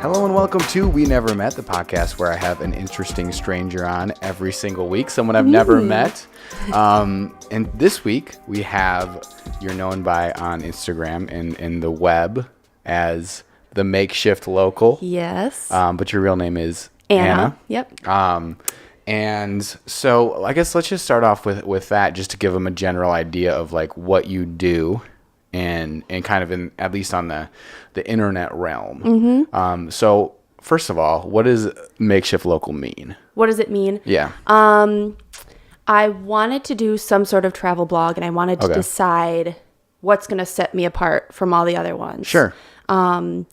Hello and welcome to We Never Met, the podcast where I have an interesting stranger on every single week, someone I've never met. And this week we have, you're known by on Instagram and in the web as the Makeshift Local. Yes. But your real name is Anna. Yep. And so I guess let's just start off with that, just to give them a general idea of like what you do and kind of in, at least on the internet realm. Mm-hmm. So first of all, what does Makeshift Local mean? What does it mean? Yeah. I wanted to do some sort of travel blog, and I wanted to decide what's going to set me apart from all the other ones. Sure. Make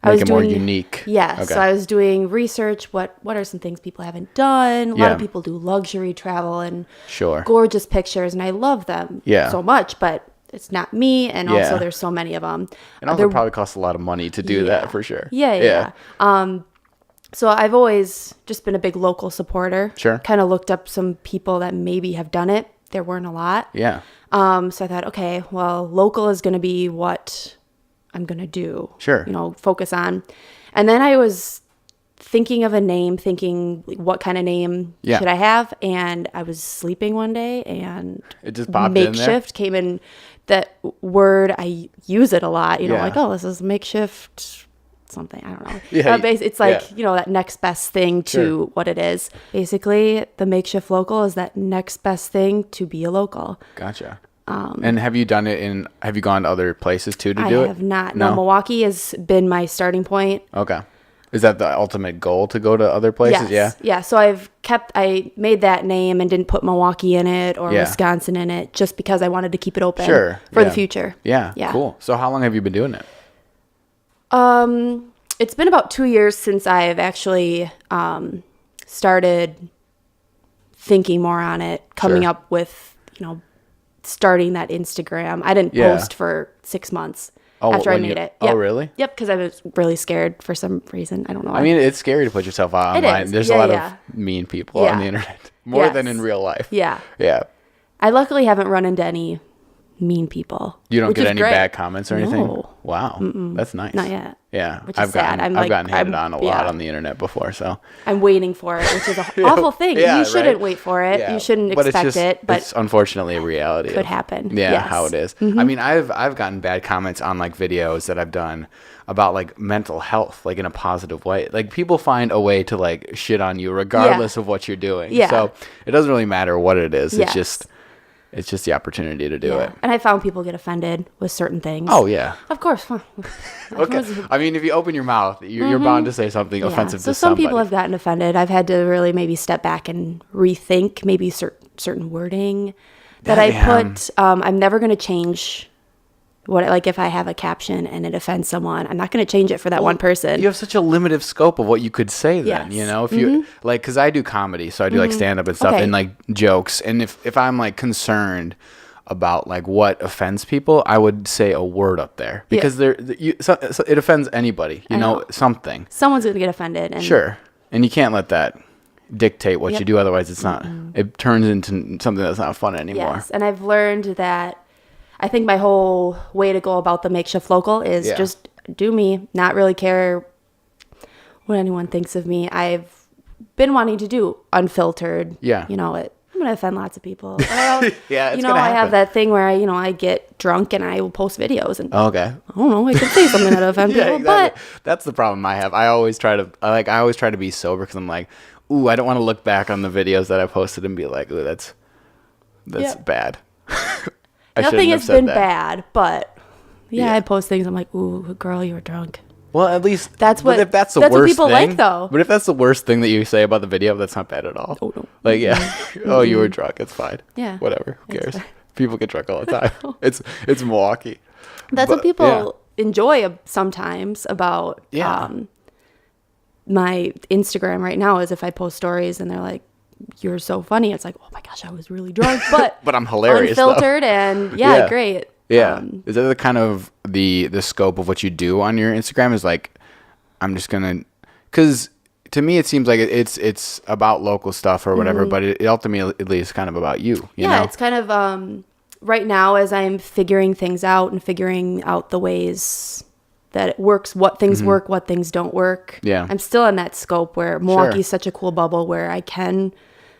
it more unique. Yeah. Okay. So I was doing research. What are some things people haven't done? A lot of people do luxury travel and gorgeous pictures, and I love them so much, but it's not me, and also there's so many of them. And also probably costs a lot of money to do that for sure. Yeah. So I've always just been a big local supporter. Sure. Kind of looked up some people that maybe have done it. There weren't a lot. Yeah. So I thought, okay, well, local is going to be what I'm going to do. Sure. Focus on. And then I was thinking of a name, thinking what kind of name should I have? And I was sleeping one day and it just popped in there. Makeshift came in. That word, I use it a lot, like, oh, this is makeshift something. I don't know. It's like, that next best thing to what it is. Basically, the Makeshift Local is that next best thing to be a local. Gotcha. And have you done it have you gone to other places too to do it? I have not. No, Milwaukee has been my starting point. Okay. Is that the ultimate goal, to go to other places? Yes. Yeah. So I made that name and didn't put Milwaukee in it or Wisconsin in it, just because I wanted to keep it open for the future. Yeah. Cool. So how long have you been doing it? It's been about 2 years since I've actually started thinking more on it, coming up with, starting that Instagram. I didn't post for 6 months. After I made it. Yep. Oh, really? Yep, because I was really scared for some reason. I don't know. I mean, it's scary to put yourself out online. It is. There's a lot of mean people on the internet. More than in real life. Yeah. Yeah. I luckily haven't run into any mean people. You don't get any bad comments or anything? No. Wow. That's nice. Not yet. Yeah. Which is sad. I've gotten hated on a lot on the internet before, so. I'm waiting for it, which is an awful thing. You shouldn't wait for it. Yeah. You shouldn't expect it. But it's unfortunately a reality. Could happen. Yeah, how it is. Mm-hmm. I mean, I've gotten bad comments on like videos that I've done about like mental health, like in a positive way. Like people find a way to like shit on you regardless of what you're doing. Yeah. So it doesn't really matter what it is. Yes. It's just the opportunity to do it. And I found people get offended with certain things. Oh, yeah. Of course. Okay. I mean, if you open your mouth, you're bound to say something offensive to somebody. So some people have gotten offended. I've had to really maybe step back and rethink maybe certain wording that I put. I'm never going to change if I have a caption and it offends someone, I'm not going to change it for that one person. You have such a limited scope of what you could say then, if you like, cause I do comedy, so I do like stand up and stuff and like jokes. And if I'm like concerned about like what offends people, I would say a word up there because so it offends anybody, something. Someone's going to get offended. And sure. And you can't let that dictate what you do. Otherwise it's not, it turns into something that's not fun anymore. Yes. And I've learned that I think my whole way to go about the Makeshift Local is just do me, not really care what anyone thinks of me. I've been wanting to do unfiltered. Yeah. I'm going to offend lots of people. It's gonna happen. I have that thing where I get drunk and I will post videos and I don't know, I could say something that offend people, exactly. but that's the problem I have. I always try to be sober because I'm like, ooh, I don't want to look back on the videos that I posted and be like, ooh, that's bad. Nothing has been bad, but I post things. I'm like, ooh, girl, you were drunk. Well, at least if that's worst what people thing, like, though. But if that's the worst thing that you say about the video, that's not bad at all. Oh, no. Like, oh, you were drunk. It's fine. Yeah. Whatever. Who cares? People get drunk all the time. It's Milwaukee. That's what people enjoy sometimes about my Instagram right now is if I post stories and they're like, you're so funny. It's like, oh my gosh, I was really drunk, but but I'm hilarious, unfiltered, and great. Yeah. Is that the kind of the scope of what you do on your Instagram? Is like, I'm just gonna, because to me it seems like it's about local stuff or whatever, but it ultimately is kind of about you. You know? It's kind of right now as I'm figuring things out and figuring out the ways that it works, what things work, what things don't work. Yeah. I'm still in that scope where Milwaukee's such a cool bubble where I can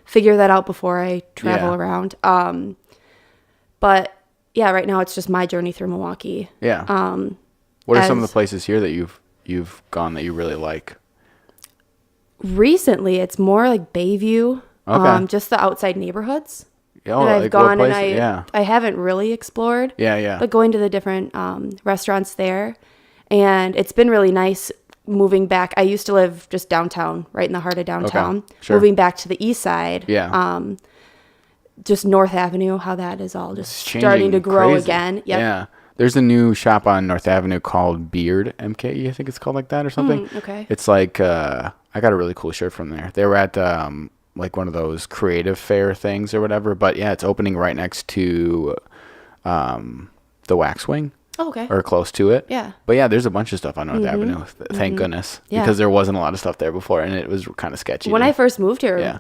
figure that out before I travel around. But yeah, right now it's just my journey through Milwaukee. Yeah. What are some of the places here that you've gone that you really like? Recently, it's more like Bayview. Okay. Just the outside neighborhoods. Oh, that I've like gone what and place? I haven't really explored. Yeah. But going to the different restaurants there, and it's been really nice moving back. I used to live just downtown, right in the heart of downtown. Okay. Sure. Moving back to the east side. Yeah. Just North Avenue, how that is all just starting to grow crazy. again. Yep. Yeah. There's a new shop on North Avenue called Beard, MKE, I think it's called like that or something. Okay. It's like, I got a really cool shirt from there. They were at like one of those creative fair things or whatever. But yeah, it's opening right next to the Waxwing. Oh, okay. Or close to it. Yeah. But yeah, there's a bunch of stuff on North Avenue. Thank goodness. Yeah. Because there wasn't a lot of stuff there before, and it was kind of sketchy. When I first moved here,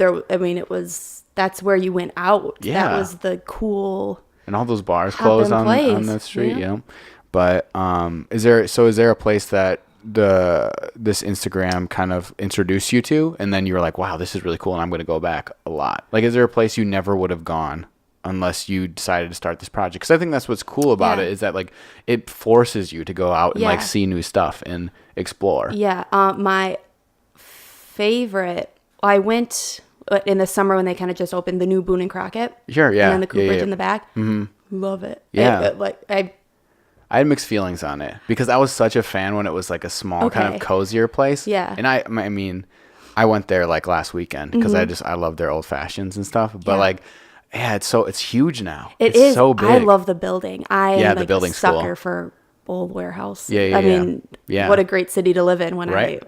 that's where you went out. Yeah. That was the cool. And all those bars closed on that street, yeah. But is there a place that this Instagram kind of introduced you to, and then you were like, wow, this is really cool, and I'm going to go back a lot? Like, is there a place you never would have gone unless you decided to start this project? Because I think that's what's cool about it, is that like it forces you to go out and like see new stuff and explore. Yeah. My favorite, I went in the summer when they kind of just opened the new Boone and Crockett. Sure, yeah. And the Cooperage in the back. Mm-hmm. Love it. Yeah. I had mixed feelings on it because I was such a fan when it was like a small kind of cozier place. Yeah. And I mean, I went there like last weekend because I love their old fashions and stuff. But like, yeah, it's huge now. It's so big. I love the building. I am the like building's a sucker cool. for old warehouse. Yeah. I mean, what a great city to live in when I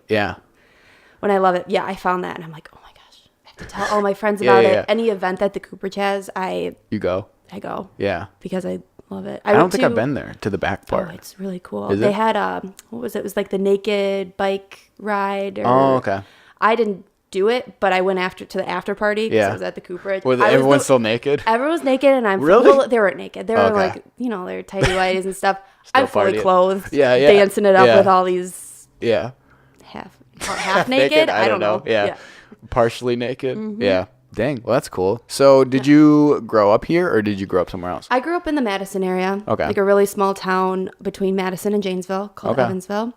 love it. Yeah, I found that and I'm like, oh my gosh, I have to tell all my friends about it. Any event that the Cooperage has, You go? I go. Yeah. Because I love it. I don't think I've been there to the back part. Oh, it's really cool. Is they it? had what was it? It was like the naked bike ride. Oh, okay. I didn't do it, but I went to the after party because I was at the Cooperage. Everyone's still naked? Everyone was naked, and I'm really? Well, they weren't naked. They were like, they're tighty whities and stuff. I'm fully clothed. Yeah. Dancing it up with all these. Yeah. Half naked. I don't know. Yeah. Partially naked. Mm-hmm. Yeah. Dang. Well, that's cool. So did you grow up here or did you grow up somewhere else? I grew up in the Madison area. Okay. Like a really small town between Madison and Janesville called Evansville.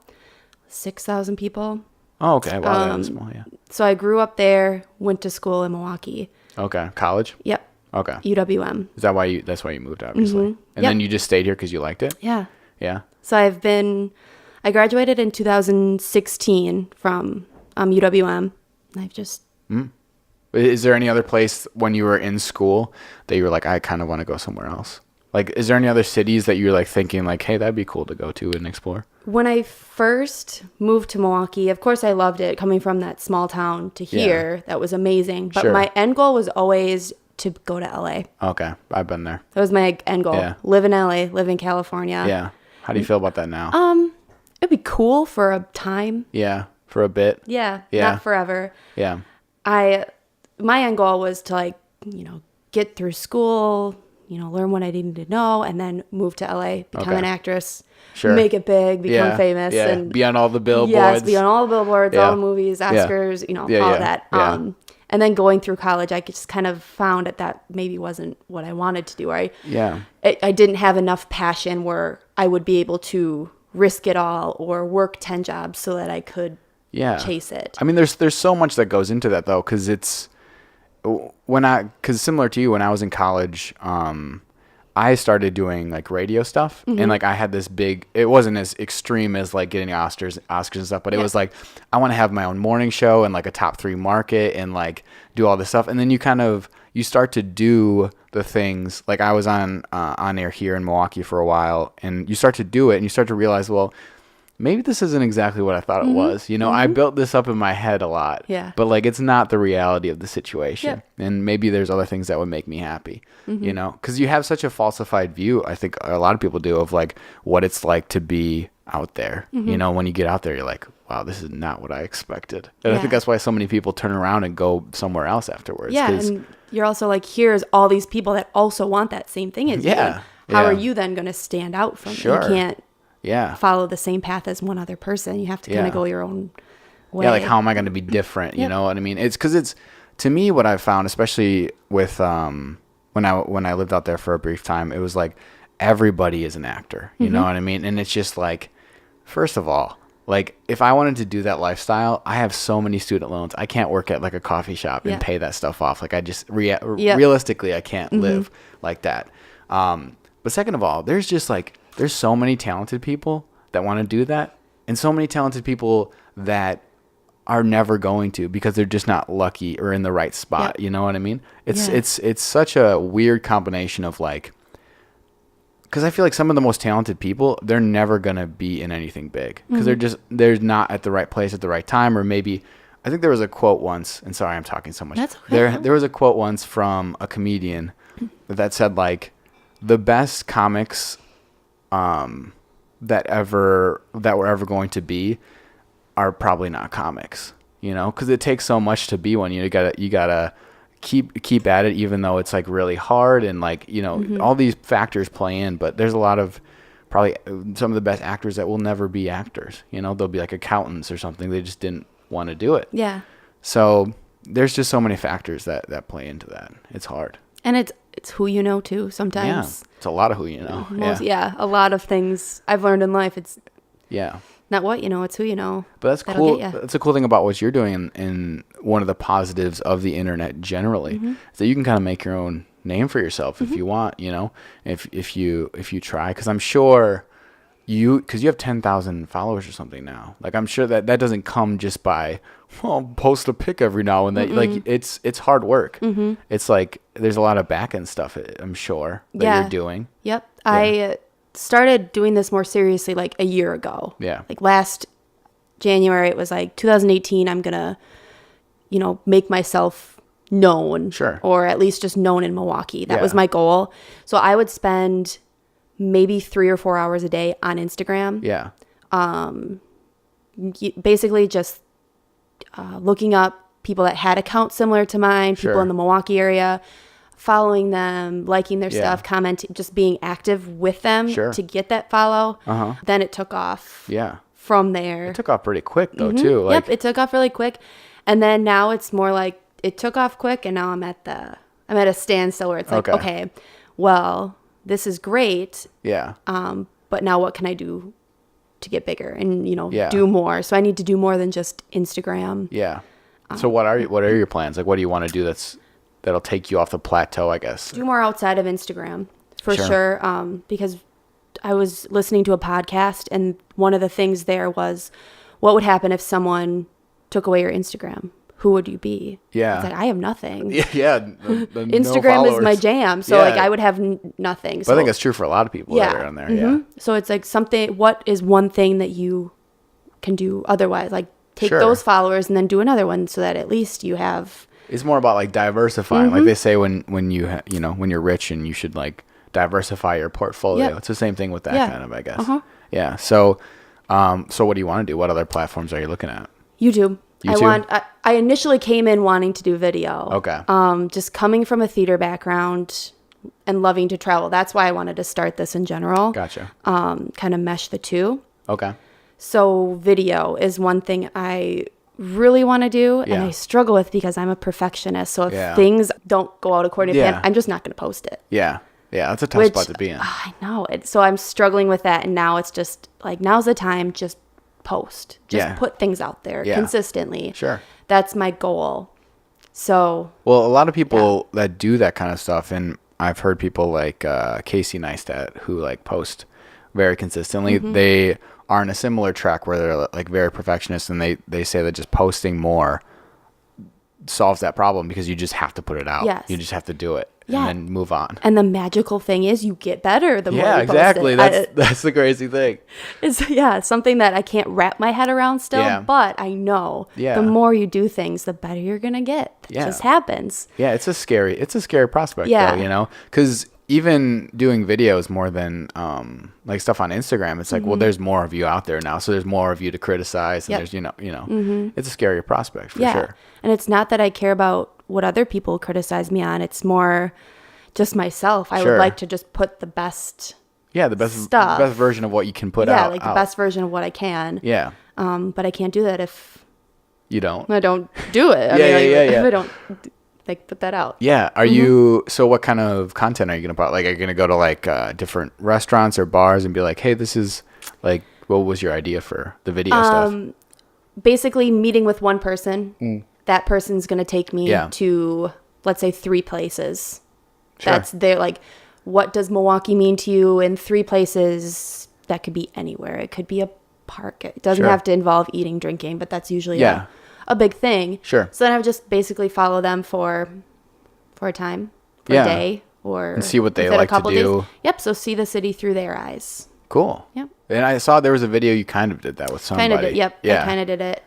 6,000 people. Oh, okay. Wow, that is small, yeah. So I grew up there, went to school in Milwaukee. Okay. College? Yep. Okay. UWM. Is that why that's why you moved, obviously? Mm-hmm. And then you just stayed here because you liked it? Yeah. Yeah. So I graduated in 2016 from UWM. I've just... Is there any other place when you were in school that you were like, I kind of want to go somewhere else? Like, is there any other cities that you're like thinking like, hey, that'd be cool to go to and explore? When I first moved to Milwaukee, of course I loved it. Coming from that small town to here, that was amazing. But my end goal was always to go to LA. Okay. I've been there. That was my end goal. Yeah. Live in LA, live in California. Yeah. How do you feel about that now? It'd be cool for a time. Yeah. For a bit. Yeah. Yeah. Not forever. Yeah. My end goal was to get through school, learn what I needed to know, and then move to LA, become an actress, make it big, become famous, and be on all the billboards. Yes, be on all the billboards, all the movies, Oscars, all that. And then going through college, I just kind of found that maybe wasn't what I wanted to do. I didn't have enough passion where I would be able to risk it all or work 10 jobs so that I could chase it. I mean, there's so much that goes into that though, because similar to you, when I was in college, I started doing like radio stuff, and like I had this big, it wasn't as extreme as like getting Oscars and stuff, but it was like, I want to have my own morning show and like a top 3 market and like do all this stuff. And then you start to do the things, like I was on air here in Milwaukee for a while, and you start to do it and you start to realize, well, maybe this isn't exactly what I thought it was. I built this up in my head a lot. Yeah. But like, it's not the reality of the situation. Yeah. And maybe there's other things that would make me happy, because you have such a falsified view. I think a lot of people do of like what it's like to be out there. When you get out there, you're like, wow, this is not what I expected. And I think that's why so many people turn around and go somewhere else afterwards. Yeah. And you're also like, here's all these people that also want that same thing as you. How are you then going to stand out from it? You can't. follow the same path as one other person. You have to kind of go your own way. Yeah, like how am I going to be different? You know what I mean? It's because it's, to me, what I've found, especially with when I lived out there for a brief time, it was like everybody is an actor. You know what I mean? And it's just like, first of all, like if I wanted to do that lifestyle, I have so many student loans. I can't work at like a coffee shop and pay that stuff off. Like I just realistically, I can't live like that. But second of all, there's so many talented people that want to do that, and so many talented people that are never going to because they're just not lucky or in the right spot. You know what I mean? It's such a weird combination of like, because I feel like some of the most talented people, they're never going to be in anything big because they're not at the right place at the right time. Or maybe, I think there was a quote once, and sorry I'm talking so much. That's okay. There was a quote once from a comedian that said like, the best comics that were ever going to be are probably not comics, you know, because it takes so much to be one. You gotta keep at it, even though it's like really hard, and like, you know, all these factors play in. But there's a lot of probably some of the best actors that will never be actors. You know, they'll be like accountants or something. They just didn't want to do it. Yeah. So there's just so many factors that play into that. It's hard. And it's who you know too. Sometimes. Yeah. It's a lot of who you know. A lot of things I've learned in life. It's not what you know, it's who you know. But that's cool. That's a cool thing about what you're doing, and one of the positives of the internet generally is that you can kind of make your own name for yourself if you want, you know, if you try. Because I'm sure because you have 10,000 followers or something now. Like I'm sure that doesn't come just by, well, post a pic every now and then. Like it's hard work. It's like there's a lot of back end stuff, I'm sure, that you're doing. Yep. Yeah. I started doing this more seriously like a year ago. Yeah. Like last January, it was like 2018, I'm going to, you know, make myself known. Sure. Or at least just known in Milwaukee. That was my goal. So I would spend maybe 3 or 4 hours a day on Instagram. Yeah. Basically just looking up people that had accounts similar to mine, people in the Milwaukee area, following them, liking their stuff, commenting, just being active with them to get that follow. Then it took off. Yeah. From there. It took off pretty quick though too. Like, yep, it took off really quick. And then now it's more like it took off quick, and now I'm at a standstill where it's like, okay, well, this is great. Yeah. But now what can I do to get bigger and, you know, do more? So I need to do more than just Instagram. Yeah. So what are your plans? Like, what do you want to do that'll take you off the plateau, I guess? Do more outside of Instagram for sure. Because I was listening to a podcast, and one of the things there was, what would happen if someone took away your Instagram? Who would you be? Yeah. It's like, I have nothing. Yeah. Instagram is my jam. So like I would have nothing. So I think that's true for a lot of people that are on there. Yeah. So it's like what is one thing that you can do otherwise? Like take those followers and then do another one so that at least you have. It's more about like diversifying. Like they say when you're rich, and you should like diversify your portfolio. Yep. It's the same thing with that kind of, I guess. Yeah. So what do you want to do? What other platforms are you looking at? YouTube. I initially came in wanting to do video. Okay. Just coming from a theater background and loving to travel. That's why I wanted to start this in general. Gotcha. Kind of mesh the two. Okay. So video is one thing I really want to do, and I struggle with because I'm a perfectionist. So if things don't go out according to plan, I'm just not going to post it. Yeah. Yeah, that's a tough spot to be in. I know. So I'm struggling with that, and now it's just like, now's the time, just post. Just put things out there consistently. Sure. That's my goal. So. Well, a lot of people that do that kind of stuff, and I've heard people like Casey Neistat who like post very consistently. They are in a similar track where they're like very perfectionist, and they say that just posting more solves that problem because you just have to put it out. Yes. You just have to do it. And then move on. And the magical thing is you get better the more you post exactly. it. That's the crazy thing. It's something that I can't wrap my head around still, but I know the more you do things, the better you're going to get. That just happens. Yeah, it's a scary prospect though, you know? Because even doing videos more than like stuff on Instagram, it's like, well, there's more of you out there now, so there's more of you to criticize, and there's it's a scarier prospect for sure. And it's not that I care about what other people criticize me on. It's more just myself. I would like to just put the best the best version of what you can put out. Yeah, like the best version of what I can. Yeah. But I can't do that if you don't. I don't do it. If I don't like put that out. Yeah. Are you? So what kind of content are you gonna put? Like, are you gonna go to like different restaurants or bars and be like, hey, this is like, what was your idea for the video stuff? Basically, meeting with one person. That person's gonna take me to, let's say, 3 places. Sure. That's their like. What does Milwaukee mean to you in 3 places? That could be anywhere. It could be a park. It doesn't have to involve eating, drinking, but that's usually a big thing. Sure. So then I would just basically follow them for a time, for a day, or and see what they like to do. Days. Yep. So see the city through their eyes. Cool. Yep. And I saw there was a video you kind of did that with somebody. Kind of did. Yep. Yeah. I kind of did it.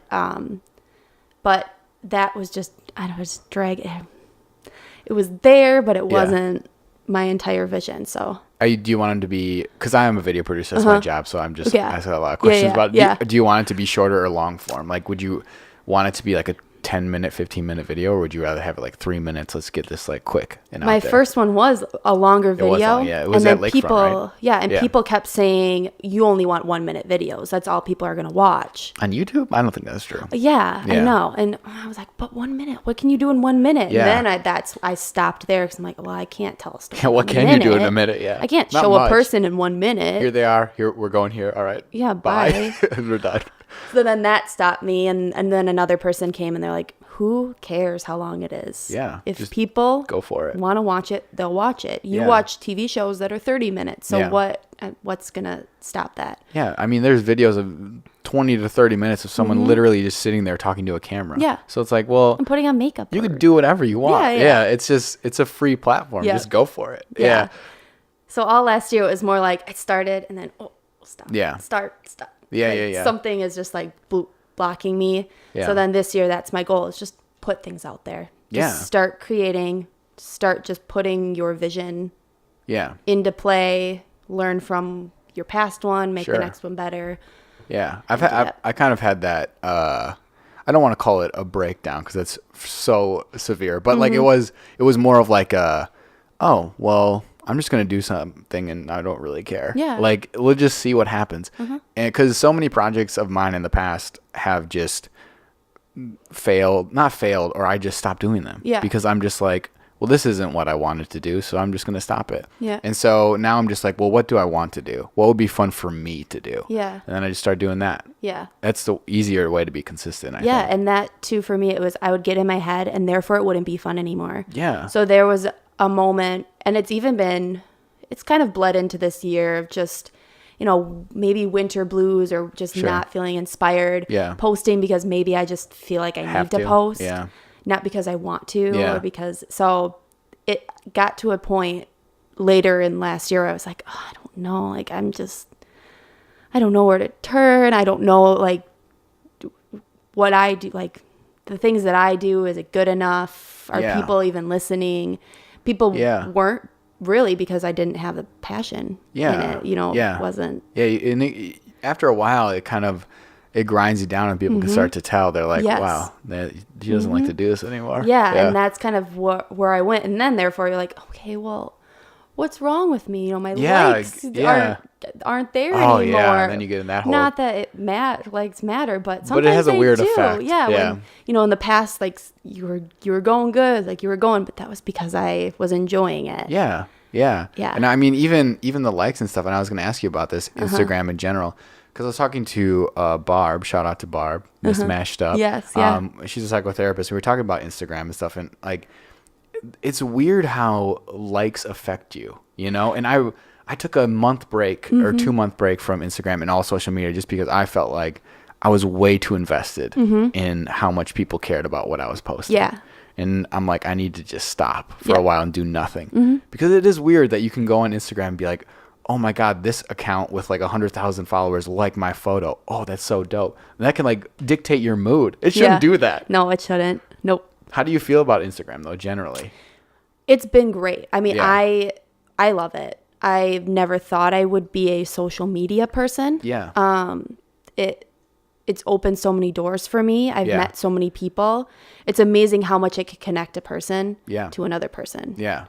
But that was just, I don't know, just drag. It was there, but it wasn't my entire vision. So do you want them to be, because I am a video producer, that's my job, so I'm just asking a lot of questions about it. Do you want it to be shorter or long form? Like, would you want it to be like a 10-minute, 15-minute video, or would you rather have it like 3 minutes? Let's get this like quick and my out there. first one was a longer video. It was at Lakefront, right? People kept saying you only want 1-minute videos. That's all people are going to watch on YouTube. I don't think that's true. Yeah, I know. And I was like, but 1 minute, what can you do in 1 minute? And then I stopped there because I'm like, well, I can't tell a story. Yeah, what can you do in a minute? Yeah, I can't show a person in 1 minute. Here they are. Here we're going here. All right. Yeah, bye. We're done. So then that stopped me, and then another person came and they're like, who cares how long it is? Yeah. If people go for it, want to watch it, they'll watch it. You watch TV shows that are 30 minutes. So what's going to stop that? Yeah. I mean, there's videos of 20 to 30 minutes of someone literally just sitting there talking to a camera. Yeah. So it's like, well, I'm putting on makeup. You could do whatever you want. Yeah. It's a free platform. Just go for it. Yeah. So all last year it was more like I started and then, stop. Yeah. Stop. Yeah. Something is just like blocking me. Yeah. So then this year, that's my goal, is just put things out there. Just start creating, start just putting your vision into play, learn from your past one, make the next one better. Yeah. I kind of had that, I don't want to call it a breakdown because it's so severe, but like it was more of like I'm just going to do something and I don't really care. Yeah. Like, we'll just see what happens. And because so many projects of mine in the past have just not failed, or I just stopped doing them. Yeah. Because I'm just like, well, this isn't what I wanted to do, so I'm just going to stop it. Yeah. And so now I'm just like, well, what do I want to do? What would be fun for me to do? Yeah. And then I just start doing that. Yeah. That's the easier way to be consistent, I think. And that too, for me, it was, I would get in my head and therefore it wouldn't be fun anymore. Yeah. So there was a moment, and it's kind of bled into this year of just, maybe winter blues or just not feeling inspired. Yeah. Posting because maybe I just feel like I need to post. Yeah. Not because I want to or because, so it got to a point later in last year, I was like, I don't know. Like, I don't know where to turn. I don't know, like, what I do, like the things that I do, is it good enough? Are people even listening? People weren't really, because I didn't have the passion in it, it wasn't. Yeah. And after a while, it grinds you down, and people can start to tell. They're like, wow, she doesn't like to do this anymore. Yeah. And that's kind of where I went. And then therefore you're like, okay, well, what's wrong with me? My likes aren't there anymore. Yeah. And then you get in that hole. Not that likes matter, but sometimes it has a weird effect. Yeah. When, in the past, like you were going good, like you were going, but that was because I was enjoying it. Yeah. And I mean, even the likes and stuff. And I was going to ask you about this, Instagram in general, because I was talking to Barb. Shout out to Barb, Miss Mashed Up. Yes. Yeah. She's a psychotherapist. We were talking about Instagram and stuff, and like, it's weird how likes affect you, And I took a month break or 2-month break from Instagram and all social media just because I felt like I was way too invested in how much people cared about what I was posting. Yeah. And I'm like, I need to just stop for a while and do nothing. Because it is weird that you can go on Instagram and be like, oh my God, this account with like 100,000 followers like my photo. Oh, that's so dope. And that can like dictate your mood. It shouldn't do that. No, it shouldn't. Nope. How do you feel about Instagram though, generally? It's been great. I mean, I love it. I never thought I would be a social media person. Yeah. It's opened so many doors for me. I've met so many people. It's amazing how much it can connect a person to another person. Yeah.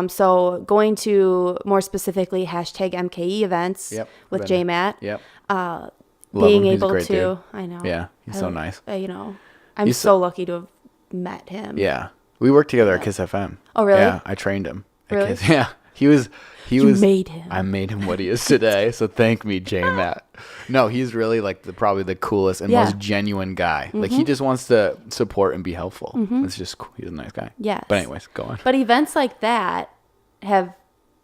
So going to more specifically #MKE events with JMatt. Yep. Being able to, dude. I know. Yeah, he's so nice. I'm so lucky to have met him. Yeah. We worked together at Kiss FM. Oh, really? Yeah, I trained him. Really? Yeah. You made him. I made him what he is today. So thank me, J-Matt. No, he's really like probably the coolest and most genuine guy. Like he just wants to support and be helpful. It's just cool. He's a nice guy. Yes. But anyways, go on. But events like that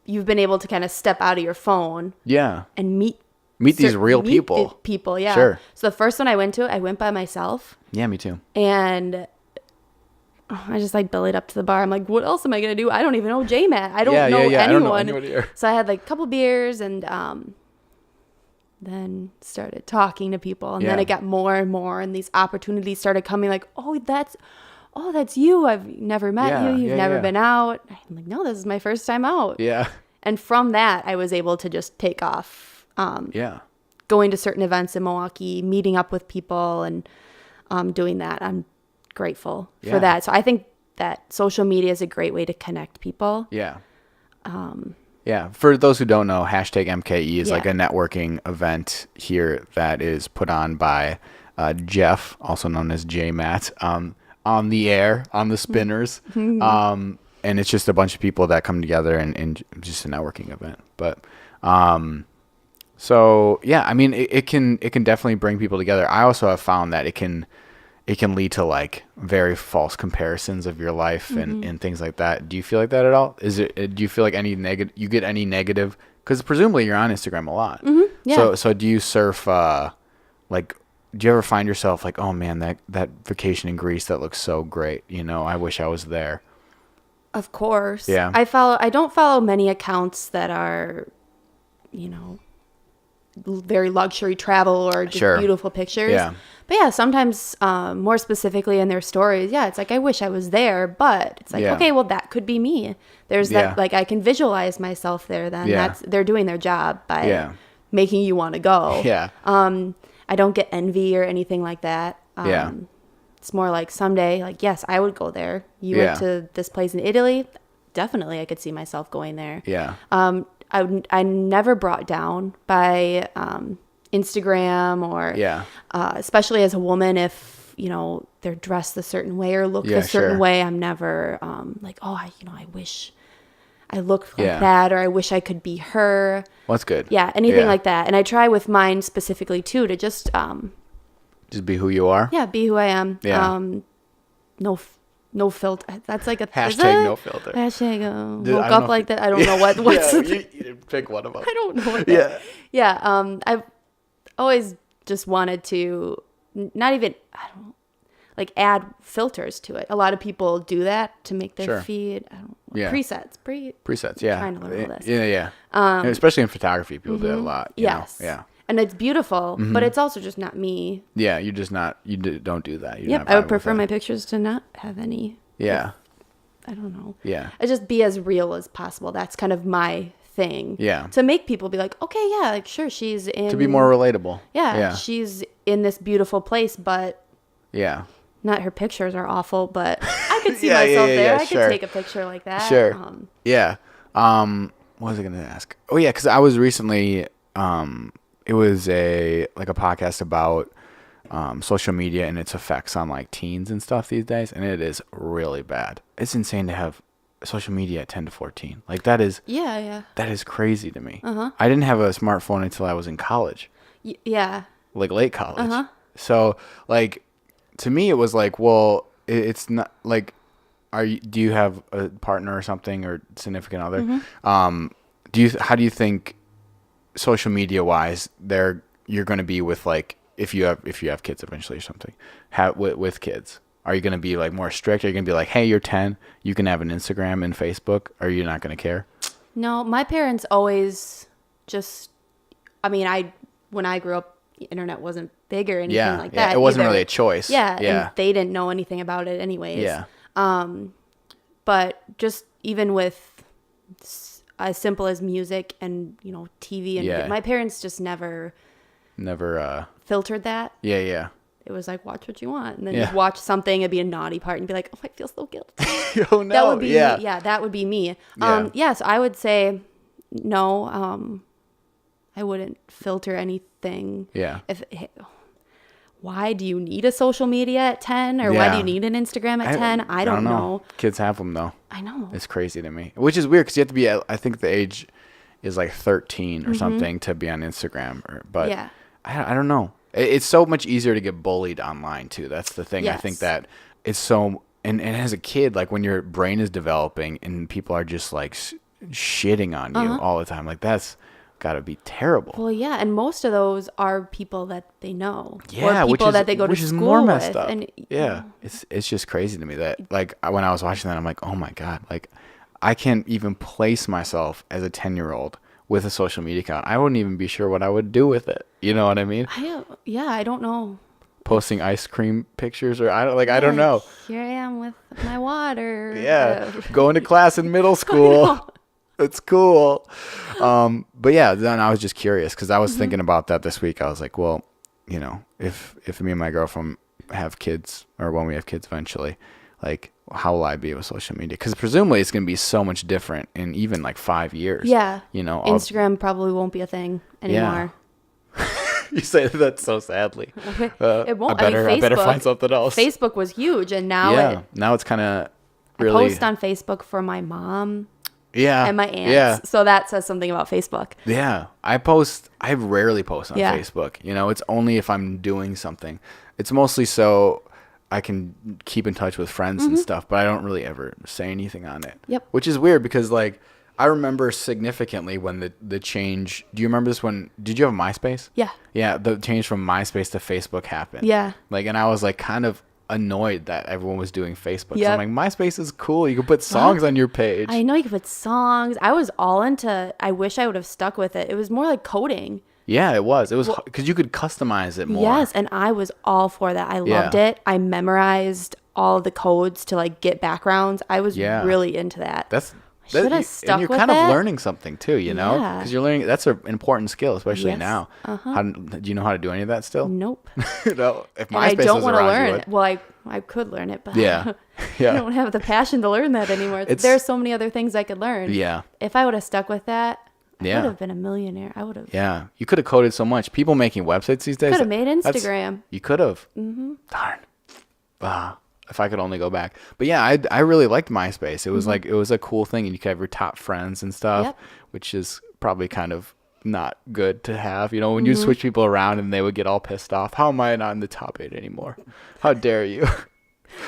you've been able to kind of step out of your phone. Yeah. And meet these real people. People, yeah. Sure. So the first one I went to, I went by myself. Yeah, me too. And I just like bellied up to the bar. I'm like, what else am I going to do? I don't even know JMatt. I don't know anyone. I don't know anyone here. So I had like a couple beers and then started talking to people. And then it got more and more. And these opportunities started coming like, oh, that's you. I've never met you. You've never been out. I'm like, no, this is my first time out. Yeah. And from that, I was able to just take off. Going to certain events in Milwaukee, meeting up with people and doing that. I'm grateful for that. So I think that social media is a great way to connect people. Yeah. For those who don't know, #MKE is like a networking event here that is put on by Jeff, also known as JMatt, on the air, on the spinners. And it's just a bunch of people that come together and just a networking event. But so yeah, I mean, it can definitely bring people together. I also have found that it can lead to like very false comparisons of your life and things like that. Do you feel like that at all? Do you feel like you get any negative? Because presumably you're on Instagram a lot. Yeah. So do you surf? Like, do you ever find yourself like, oh man, that vacation in Greece that looks so great? I wish I was there. Of course. Yeah. I don't follow many accounts that are, very luxury travel or just beautiful pictures. Yeah. But yeah, sometimes more specifically in their stories, it's like I wish I was there, but it's like okay, well that could be me. There's that like I can visualize myself there. Then they're doing their job by making you want to go. Yeah. I don't get envy or anything like that. It's more like someday, like yes, I would go there. You went to this place in Italy, definitely I could see myself going there. Yeah. I'm never brought down by Instagram or especially as a woman, if they're dressed a certain way or look a certain way. I'm never like, oh, I wish I looked like that, or I wish I could be her. Well, that's good. Yeah, anything like that. And I try with mine specifically too to just be who you are. Yeah, be who I am. Yeah. No filter. That's like a #no filter. Woke up like that. I don't know what's you didn't pick one of them. I don't know what that. Yeah. I've always just wanted to not even add filters to it. A lot of people do that to make their feed. I don't know, presets. Presets. Yeah. I'm trying to learn all this. Yeah. And especially in photography, people do that a lot. Yes. Yeah. And it's beautiful, but it's also just not me. Yeah, you're just not. You don't do that. I would prefer my pictures to not have any. Yeah. I don't know. Yeah. I just be as real as possible. That's kind of my thing. Yeah. To make people be like, okay, yeah, like sure, she's in. To be more relatable. Yeah. She's in this beautiful place, but. Yeah. Not her pictures are awful, but I could see myself there. I could take a picture like that. Sure. Yeah. What was I going to ask? Oh yeah, because I was recently. It was a podcast about social media and its effects on like teens and stuff these days, and it is really bad. It's insane to have social media at 10 to 14. Like that is that is crazy to me. I didn't have a smartphone until I was in college. Like late college. So like to me it was like, well, it's not like do you have a partner or something or significant other? How do you think social media wise you're going to be with like if you have kids eventually or something with kids? Are you going to be like more strict? Are you going to be like, hey, you're 10, you can have an Instagram and Facebook? Are you not going to care? No, my parents always just, when I grew up, the internet wasn't big or anything like that. It wasn't really a choice. And they didn't know anything about it anyways. Yeah. But just even with as simple as music and, TV and my parents just never filtered that. Yeah. it was like, watch what you want. And then you'd watch something, it'd be a naughty part, and be like, oh, I feel so guilty. Oh, no. That would be me. Yeah, that would be me. So I would say no. I wouldn't filter anything. Yeah. Why do you need a social media at 10? Or why do you need an Instagram at 10? I don't know. Kids have them, though. I know. It's crazy to me. Which is weird because you have to be, I think the age is like 13 or something to be on Instagram. But I don't know. It's so much easier to get bullied online, too. That's the thing. Yes. I think that it's so... And as a kid, like when your brain is developing and people are just like shitting on you all the time, like that's got to be terrible. Well, yeah, and most of those are people that they know, or people that they go to school more messed with. Up. And it's just crazy to me that like when I was watching that, I'm like, oh my god, like I can't even place myself as a 10-year-old with a social media account. I wouldn't even be sure what I would do with it. You know what I mean? I don't know. Posting ice cream pictures, or I don't know. Here I am with my water. Yeah, going to class in middle school. It's cool. But yeah, then I was just curious because I was thinking about that this week. I was like, well, you know, if me and my girlfriend have kids, or when we have kids eventually, like how will I be with social media? Because presumably it's going to be so much different in even like 5 years. Yeah. You know, Instagram probably won't be a thing anymore. Yeah. You say that so sadly. It won't. I better find something else. Facebook was huge, and now now it's kind of really. I post on Facebook for my mom. Yeah. And my aunts. Yeah. So that says something about Facebook. Yeah. I rarely post on Facebook. You know, it's only if I'm doing something. It's mostly so I can keep in touch with friends and stuff, but I don't really ever say anything on it. Yep. Which is weird because like I remember significantly when the change, do you remember this did you have a MySpace? Yeah. Yeah. The change from MySpace to Facebook happened. Yeah. Like, and I was like kind of annoyed that everyone was doing Facebook. So I'm like, MySpace is cool. You can put songs on your page. I know you can put songs. I was all into, I wish I would have stuck with it. It was more like coding. Yeah, it was. It was because you could customize it more. Yes, and I was all for that. I loved it. I memorized all the codes to like get backgrounds. I was really into that. Should have stuck and you're with kind it. of learning something too, you know, because you're learning. That's an important skill, especially now. Do you know how to do any of that still? Nope. No. If MySpace I don't want to learn it. Well, I could learn it, but I don't have the passion to learn that anymore. There's so many other things I could learn. Yeah. If I would have stuck with that, I would have been a millionaire. I would have. Yeah. You could have coded so much. People making websites these days. Could have made Instagram. You could have. Darn. If I could only go back. But yeah, I really liked MySpace. It was like, it was a cool thing, and you could have your top friends and stuff, which is probably kind of not good to have. You know, when you switch people around and they would get all pissed off. How am I not in the top 8 anymore? How dare you?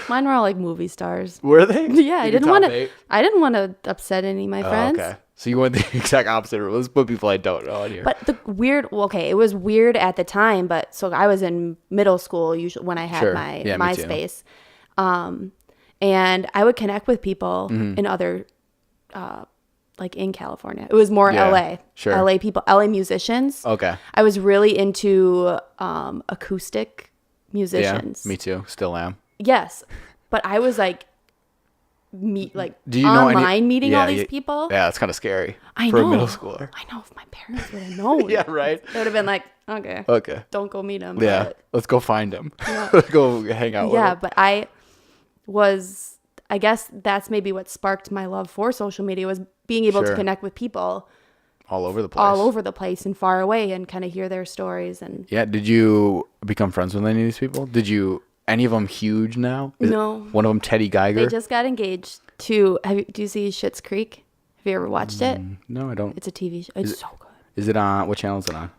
Mine were all like movie stars. Were they? Yeah, I didn't want to upset any of my friends. Okay. So you went the exact opposite. Let's put people I don't know on here. But the weird, it was weird at the time, but so I was in middle school usually when I had my MySpace. And I would connect with people in other, like in California. It was more LA. Sure. LA people, LA musicians. Okay. I was really into acoustic musicians. Yeah, me too. Still am. Yes. But I was like, do you online meeting all these people. Yeah, it's kind of scary for a middle schooler. I know, if my parents would have known. Yeah, right. They would have been like, okay, don't go meet him. Yeah, let's go find him. Let's go hang out with him. Yeah, but I guess that's maybe what sparked my love for social media, was being able to connect with people all over the place and far away, and kind of hear their stories. And did you become friends with any of these people? Any of them huge now? No. One of them, Teddy Geiger? They just got engaged to... do you see Schitt's Creek? Have you ever watched it? No, I don't. It's a TV show. It's so good. Is it on... What channel is it on?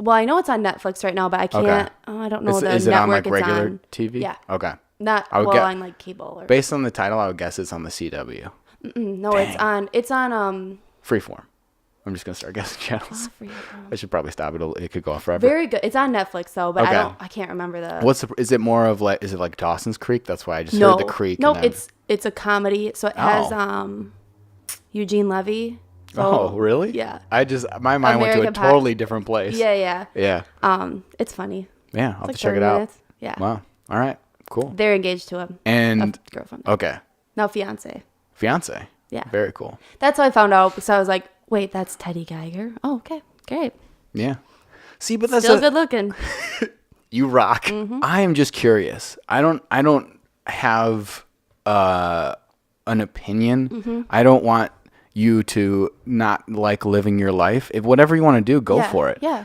I know it's on Netflix right now, but I can't... Okay. I don't know the network it's on. Is it on like regular TV? Yeah. Okay. On like cable. Based on the title, I would guess it's on the CW. No, dang. It's on... Freeform. I'm just gonna start guessing channels. I should probably stop it. It could go off forever. Very good. It's on Netflix though, but I can't remember the. Is it more of like? Is it like Dawson's Creek? That's why I just heard the Creek. No, it's a comedy. So it has Eugene Levy. So, really? Yeah. My mind went to a totally different place. Yeah. It's funny. Yeah, I'll have to check it out. Minutes. Yeah. Wow. All right. Cool. They're engaged to him. And girlfriend. Okay. No, fiance. Fiance. Yeah. Very cool. That's how I found out. So I was like, wait, that's Teddy Geiger. Oh, okay, great. Yeah. See, but that's still good looking. You rock. I am just curious. I don't have an opinion. I don't want you to not like living your life. If whatever you want to do, go for it. Yeah.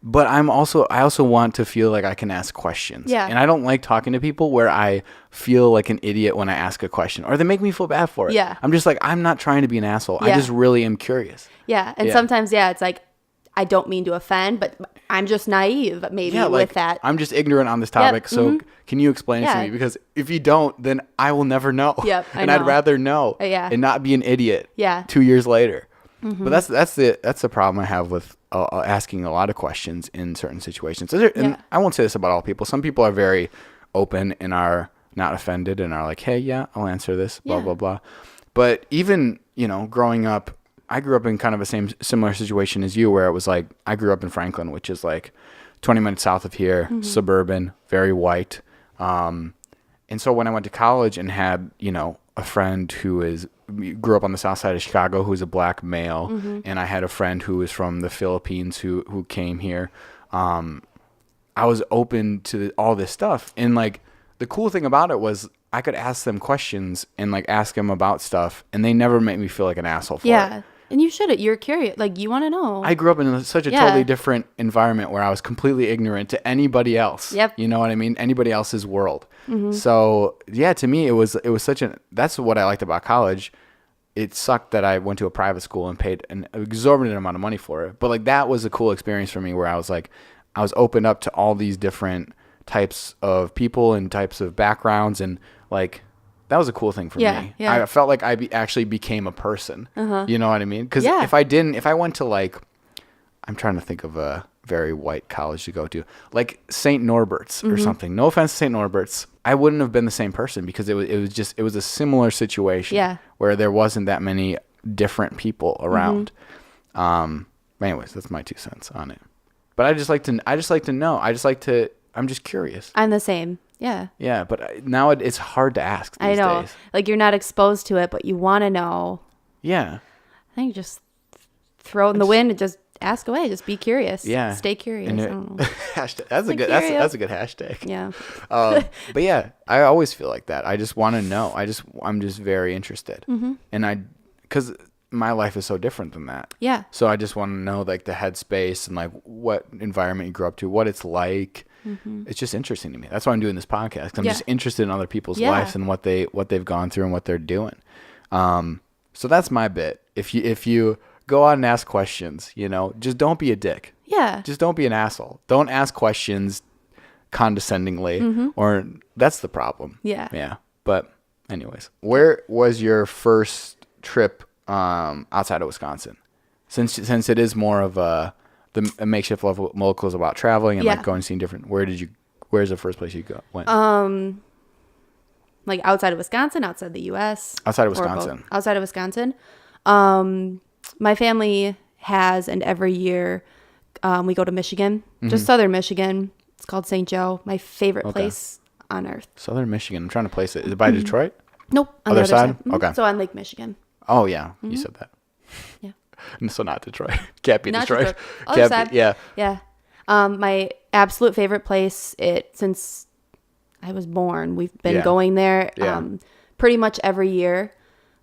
But I also want to feel like I can ask questions. Yeah. And I don't like talking to people where I feel like an idiot when I ask a question or they make me feel bad for it. Yeah. I'm just like, I'm not trying to be an asshole. I just really am curious. Yeah. And sometimes, it's like, I don't mean to offend, but I'm just naive maybe with that. I'm just ignorant on this topic. So can you explain it to me? Because if you don't, then I will never know. Yep, and I'd rather know and not be an idiot 2 years later. But that's the problem I have with asking a lot of questions in certain situations. And I won't say this about all people. Some people are very open and are not offended and are like, hey, yeah, I'll answer this, blah, blah, blah. But even, growing up, I grew up in kind of a similar situation as you, where it was like, I grew up in Franklin, which is like 20 minutes south of here, suburban, very white. And so when I went to college and had, a friend who grew up on the south side of Chicago, who's a black male, and I had a friend who was from the Philippines who came here, I was open to all this stuff. And like, the cool thing about it was I could ask them questions and like ask them about stuff, and they never made me feel like an asshole for it. And you shouldn't. You're curious. Like, you want to know. I grew up in such a totally different environment where I was completely ignorant to anybody else. Yep. You know what I mean? Anybody else's world. So, to me, it was that's what I liked about college. It sucked that I went to a private school and paid an exorbitant amount of money for it. But, like, that was a cool experience for me where I was, like, I was opened up to all these different types of people and types of backgrounds. And, like, that was a cool thing for me. Yeah. I felt like I actually became a person. You know what I mean? Because if I went to like, I'm trying to think of a very white college to go to, like St. Norbert's or something. No offense to St. Norbert's. I wouldn't have been the same person because it was a similar situation where there wasn't that many different people around. Anyways, that's my 2 cents on it. But I just like to know. I'm just curious. I'm the same. Yeah. Yeah, but now it's hard to ask these days. Like, you're not exposed to it, but you want to know. Yeah. I think you just throw it in the wind and just ask away. Just be curious. Yeah. Stay curious. I don't know. That's a good hashtag. Yeah. But yeah, I always feel like that. I just want to know. I'm just very interested. And because my life is so different than that. Yeah. So I just want to know like the headspace and like what environment you grew up to, what it's like. It's just interesting to me. That's why I'm doing this podcast. 'Cause I'm just interested in other people's lives and what they've gone through and what they're doing. So that's my bit. If you go out and ask questions, just don't be a dick. Yeah. Just don't be an asshole. Don't ask questions condescendingly, or that's the problem. Yeah. Yeah. But anyways, where was your first trip outside of Wisconsin? Since it is more of a Makeshift Local is about traveling and like going and seeing different. Where's the first place you went? Like outside of Wisconsin, outside the U.S. Outside of Wisconsin. Outside of Wisconsin. My family has, and every year we go to Michigan, just southern Michigan. It's called St. Joe. My favorite place on earth. Southern Michigan. I'm trying to place it. Is it by Detroit? Nope. On other side? Okay. So on Lake Michigan. Oh yeah, you said that. Yeah. So not Detroit. Can't be not Detroit. Other side. Yeah. Yeah. My absolute favorite place. Since I was born, we've been going there. Pretty much every year.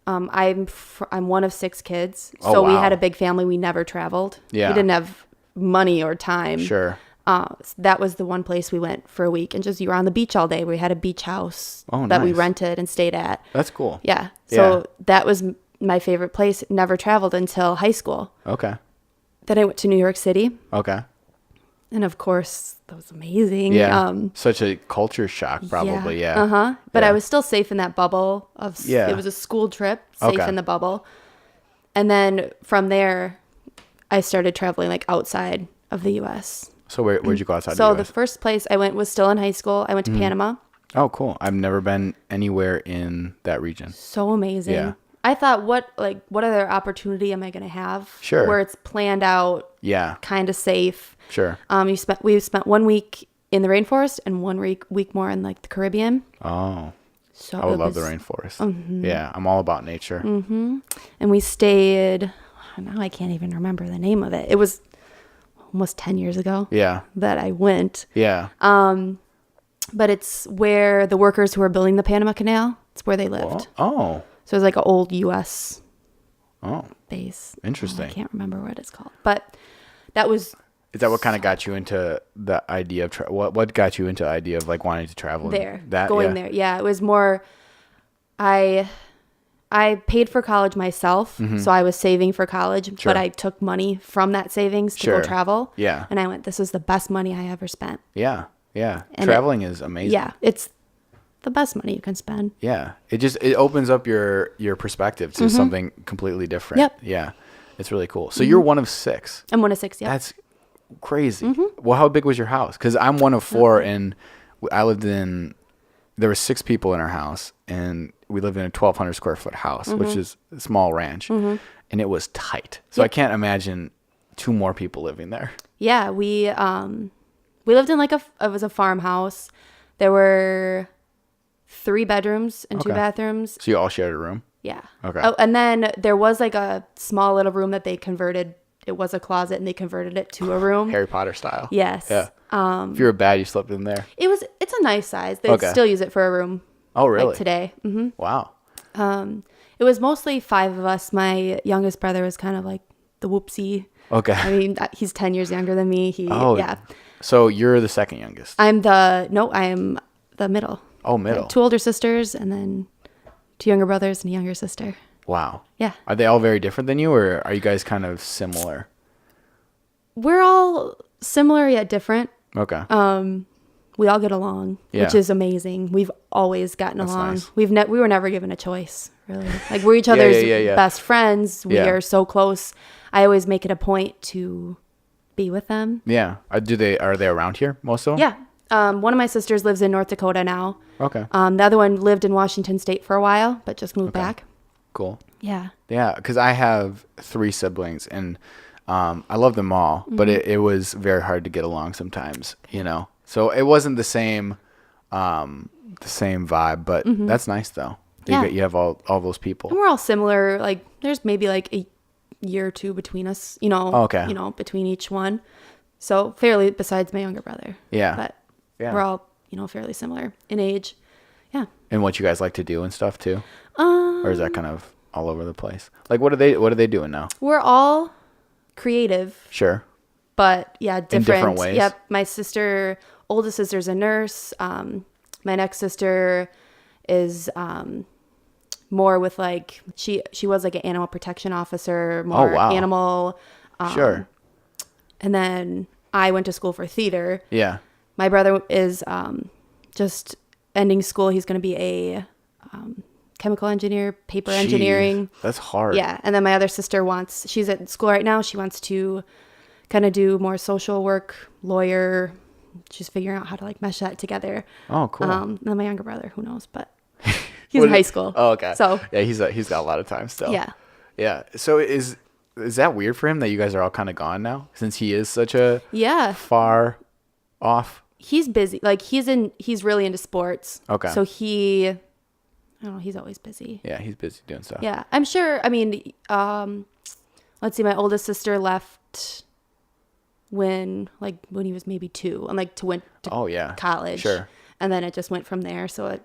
I'm one of 6 kids, so we had a big family. We never traveled. Yeah. We didn't have money or time. Sure. That was the one place we went for a week, and you were on the beach all day. We had a beach house that we rented and stayed at. That's cool. Yeah. So that was my favorite place. Never traveled until high school. Okay. Then I went to New York City. Okay. And of course, that was amazing. Yeah. Such a culture shock, probably. Yeah. But I was still safe in that bubble of. Yeah. It was a school trip, safe in the bubble, and then from there, I started traveling like outside of the U.S. So where'd you go outside the U.S.? The first place I went was still in high school. I went to Panama. Oh, cool. I've never been anywhere in that region. So amazing. Yeah. I thought, what other opportunity am I going to have? Sure. Where it's planned out. Yeah. Kind of safe. Sure. We spent 1 week in the rainforest and 1 week more in like the Caribbean. Oh. So I would love the rainforest. Yeah. I'm all about nature. And we stayed, now I can't even remember the name of it. It was almost 10 years ago. Yeah. That I went. Yeah. But it's where the workers who were building the Panama Canal, it's where they lived. Oh. So it's like an old U.S. base. Interesting. I can't remember what it's called. But that was... Is that what kind of got you into the idea of... what got you into the idea of like wanting to travel? There. There. Yeah. It was more... I paid for college myself, so I was saving for college, but I took money from that savings to go travel. Yeah. And I went, this is the best money I ever spent. Yeah. Yeah. And traveling is amazing. Yeah. It's the best money you can spend. Yeah. It opens up your perspective to something completely different. Yep. Yeah. It's really cool. So you're one of 6. I'm one of 6, yeah. That's crazy. Well, how big was your house? Because I'm one of 4 and I lived in... There were 6 people in our house, and we lived in a 1,200 square foot house, which is a small ranch, and it was tight. So I can't imagine 2 more people living there. Yeah, we lived in like it was a farmhouse. There were 3 bedrooms and 2 bathrooms. So you all shared a room? Yeah. Okay. Oh, and then there was like a small little room that they converted. It was a closet, and they converted it to a room. Harry Potter style. Yes. Yeah. If you were bad, you slept in there. It's a nice size. They still use it for a room. Oh, really? Like today. Mm-hmm. Wow. It was mostly 5 of us. My youngest brother was kind of like the whoopsie. Okay. I mean, he's 10 years younger than me. Yeah. So you're the second youngest. I am the middle. Oh, middle. 2 older sisters and then 2 younger brothers and a younger sister. Wow. Yeah. Are they all very different than you, or are you guys kind of similar? We're all similar yet different. Okay. We all get along, which is amazing. We've always gotten along. Nice. We were never given a choice, really. Like we're each other's best friends. We are so close. I always make it a point to be with them. Yeah. Are they around here, most of them? Yeah. One of my sisters lives in North Dakota now. Okay. The other one lived in Washington State for a while, but just moved back. Cool. Yeah. Yeah, because I have 3 siblings, and I love them all, but it was very hard to get along sometimes, you know. So it wasn't the same vibe, but that's nice though. You have all those people. And we're all similar. Like there's maybe like a year or 2 between us, you know. You know, between each one. So fairly, besides my younger brother. Yeah. But we're all, you know, fairly similar in age. Yeah. And what you guys like to do and stuff too? Or is that kind of all over the place? Like what are they doing now? We're all creative. Sure. But yeah, different. In different ways. Yep. My oldest sister's a nurse. My next sister is more with like she was like an animal protection officer, more animal. Sure. And then I went to school for theater. Yeah. My brother is just ending school. He's going to be a chemical engineer, paper engineering. That's hard. Yeah. And then my other sister she's at school right now. She wants to kind of do more social work, lawyer. She's figuring out how to like mesh that together. Oh, cool. And then my younger brother, who knows, but he's in high school. Oh, okay. So yeah, he's got a lot of time still. Yeah. Yeah. So is that weird for him that you guys are all kind of gone now, since he is such a far off? He's busy. Like he's really into sports. Okay. So I don't know, he's always busy. Yeah, he's busy doing stuff. Yeah, I'm sure. I mean, let's see, my oldest sister left when he was maybe 2, and like went to college. Sure. And then it just went from there. So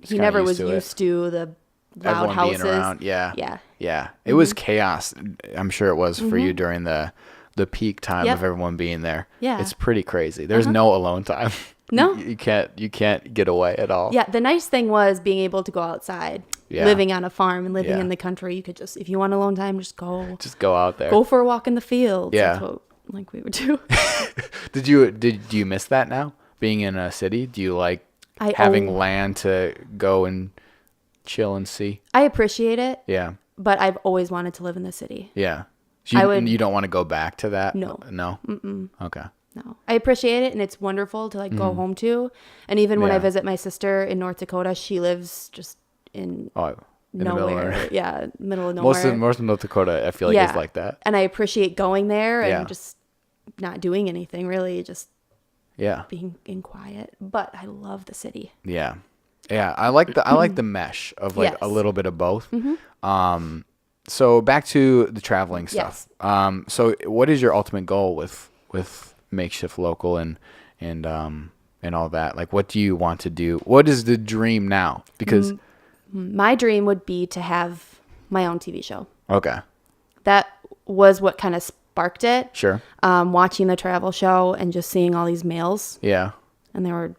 he never was used to the loud everyone houses. Being around. Yeah. Yeah. Yeah. It was chaos. I'm sure it was for you during the peak time of everyone being there. Yeah. It's pretty crazy. There's no alone time. No. You can't get away at all. Yeah. The nice thing was being able to go outside. Yeah. Living on a farm and living in the country, you could just, if you want alone time, just go out there. Go for a walk in the fields. Yeah. That's what we would do. Do you miss that now? Being in a city? Do you like having land to go and chill and see? I appreciate it. Yeah. But I've always wanted to live in the city. Yeah. So you don't want to go back to that? No. No? Mm-mm. Okay. No. I appreciate it, and it's wonderful to go home to. And even when I visit my sister in North Dakota, she lives just in nowhere. Yeah, middle of nowhere. Most of North Dakota, I feel like is like that. And I appreciate going there and just not doing anything, really, just being in quiet. But I love the city. Yeah. Yeah, I like the mesh of a little bit of both. So back to the traveling stuff. Yes. So what is your ultimate goal with with Makeshift Local and all that? Like, what do you want to do? What is the dream now? Because my dream would be to have my own TV show. Okay. That was what kind of sparked it. Sure. Watching the travel show and just seeing all these males. Yeah. And they were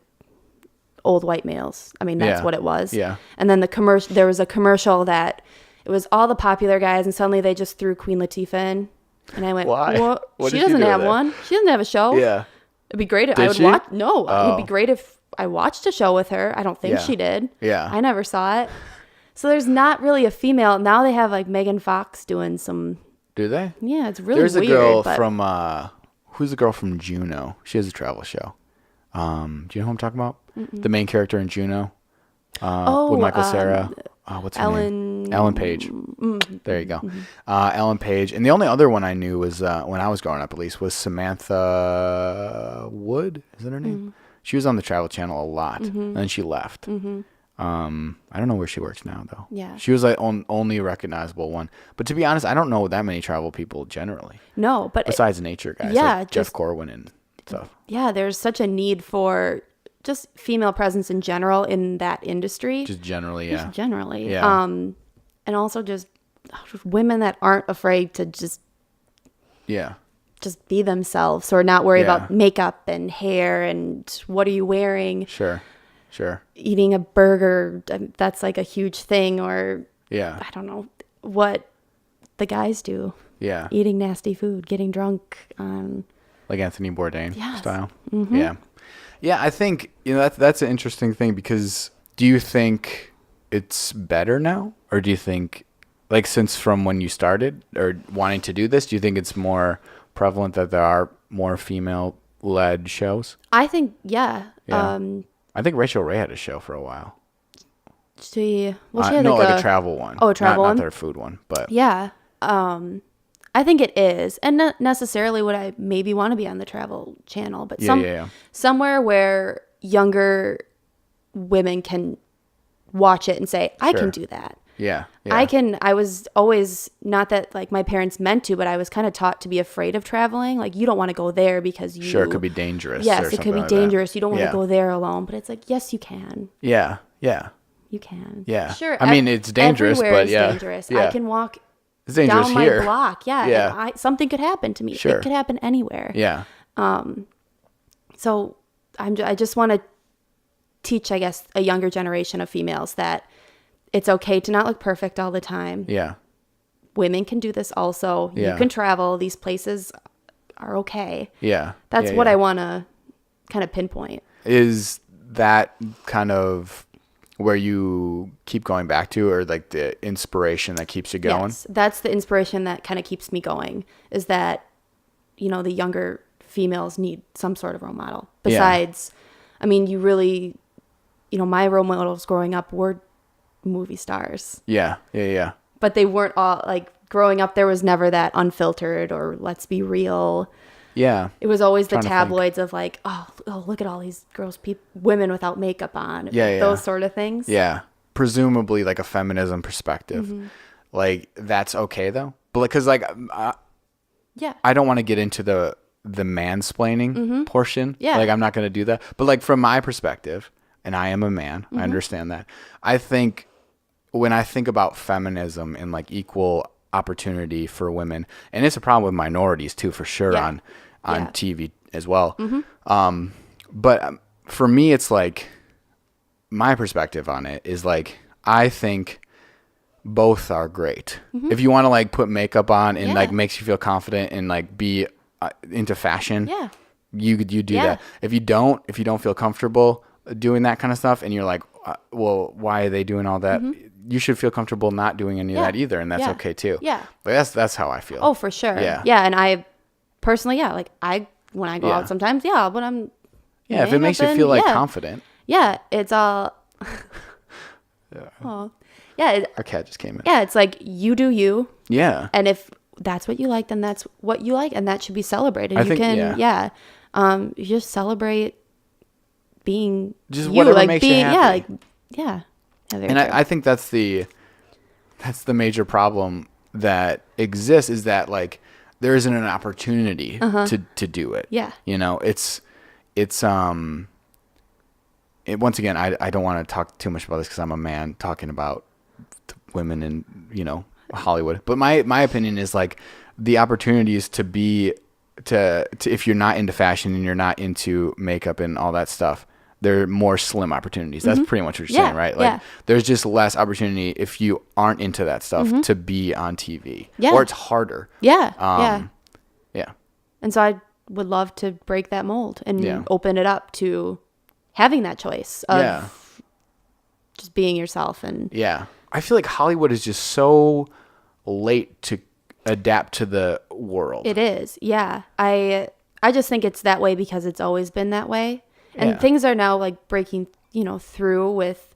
old white males. I mean, that's what it was. Yeah. And then there was a commercial that it was all the popular guys, and suddenly they just threw Queen Latifah in. And I went, why? What she doesn't have one. She doesn't have a show. Yeah. It'd be great if Did I would she? watch. No, Oh. it would be great if I watched a show with her. I don't think she did. Yeah. I never saw it. So there's not really a female. Now they have like Megan Fox doing some. Do they? Yeah, it's really There's weird. a girl from who's the girl from Juno? She has a travel show. Do you know who I'm talking about? Mm-mm. The main character in Juno. With Michael Cera. What's her name? Ellen Page. Mm-hmm. There you go. Mm-hmm. Ellen Page. And the only other one I knew was when I was growing up, at least, was Samantha Wood. Is that her name? Mm-hmm. She was on the Travel Channel a lot, and then she left. Mm-hmm. I don't know where she works now, though. Yeah. She was like only recognizable one. But to be honest, I don't know that many travel people generally. No, but besides nature guys, yeah, like Jeff Corwin and stuff. Yeah, there's such a need for just female presence in general in that industry. Just generally, yeah. Just generally. Yeah. And also just women that aren't afraid to just be themselves or not worry about makeup and hair and what are you wearing. Sure. Eating a burger, that's like a huge thing, or I don't know what the guys do. Yeah. Eating nasty food, getting drunk. Like Anthony Bourdain style. Mm-hmm. Yeah. Yeah, I think that's an interesting thing, because do you think it's better now, or do you think, like, since from when you started or wanting to do this, do you think it's more prevalent that there are more female-led shows? I think yeah. I think Rachel Ray had a show for a while. She had like a travel one. Oh, a travel one? Not their food one, but yeah. I think it is, and not necessarily would I maybe want to be on the Travel Channel, but somewhere where younger women can watch it and say, I can do that. Yeah. I was always, not that like my parents meant to, but I was kind of taught to be afraid of traveling. Like, you don't want to go there because you... Sure, it could be dangerous. Yes, it could be dangerous. You don't want to go there alone. But it's like, yes, you can. Yeah. You can. Yeah. Sure. I mean, it's dangerous, but dangerous. I can walk it's dangerous down here. my block. Yeah. Something could happen to me. Sure. It could happen anywhere. Yeah. So I just want to teach, I guess, a younger generation of females that it's okay to not look perfect all the time. Yeah. Women can do this also. Yeah. You can travel. These places are okay. Yeah. That's what I want to kind of pinpoint. Is that kind of where you keep going back to, or like the inspiration that keeps you going? Yes, that's the inspiration that kind of keeps me going, is that, the younger females need some sort of role model. Besides, I mean, you really, my role models growing up were movie stars. Yeah. But they weren't all, like, growing up, there was never that unfiltered or let's be real. Yeah. It was always the tabloids of like, oh, look at all these girls, women without makeup on. Yeah. Those sort of things. Yeah. Presumably like a feminism perspective. Mm-hmm. Like, that's okay though. But because like, I don't want to get into the mansplaining portion. Yeah. Like, I'm not going to do that. But like, from my perspective, and I am a man, I understand that. I think when I think about feminism and like equal opportunity for women, and it's a problem with minorities too, for sure, on TV as well. Mm-hmm. But for me, it's like, my perspective on it is like, I think both are great. Mm-hmm. If you want to like put makeup on and like makes you feel confident and like be into fashion, you do that. If you don't feel comfortable doing that kind of stuff, and you're like, well, why are they doing all that? Mm-hmm. You should feel comfortable not doing any of that either, and that's okay too. Yeah, like that's how I feel. Oh, for sure. Yeah, and I personally, like when I go out sometimes, but I'm if it makes you feel like confident. Yeah, it's all. Oh, yeah. Our cat just came in. Yeah, it's like, you do you. Yeah. And if that's what you like, then that's what you like, and that should be celebrated. You just celebrate being just you, whatever like makes being, you happy. And I think that's the major problem that exists, is that like there isn't an opportunity to do it. Yeah. You know, it's once again, I don't want to talk too much about this because I'm a man talking about women in, you know, Hollywood. But my opinion is like the opportunities to if you're not into fashion and you're not into makeup and all that stuff, there are more slim opportunities. That's pretty much what you're saying, right? Like there's just less opportunity if you aren't into that stuff to be on TV. Yeah. Or it's harder. Yeah. Yeah. And so I would love to break that mold and open it up to having that choice of just being yourself. And I feel like Hollywood is just so late to adapt to the world. It is. Yeah. I just think it's that way because it's always been that way. And things are now like breaking, you know, through with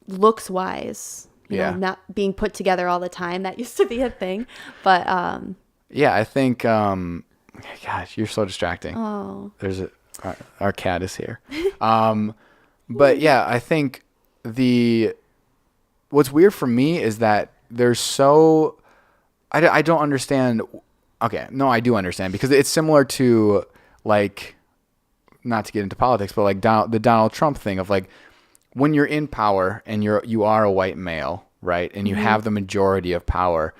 looks wise, you know, not being put together all the time. That used to be a thing. But I think gosh, you're so distracting. Oh. There's our cat is here. But yeah, I think what's weird for me is that I don't understand. Okay, no, I do understand because it's similar to like, not to get into politics, but like the Donald Trump thing of like when you're in power and you are a white male, right, and you have the majority of power,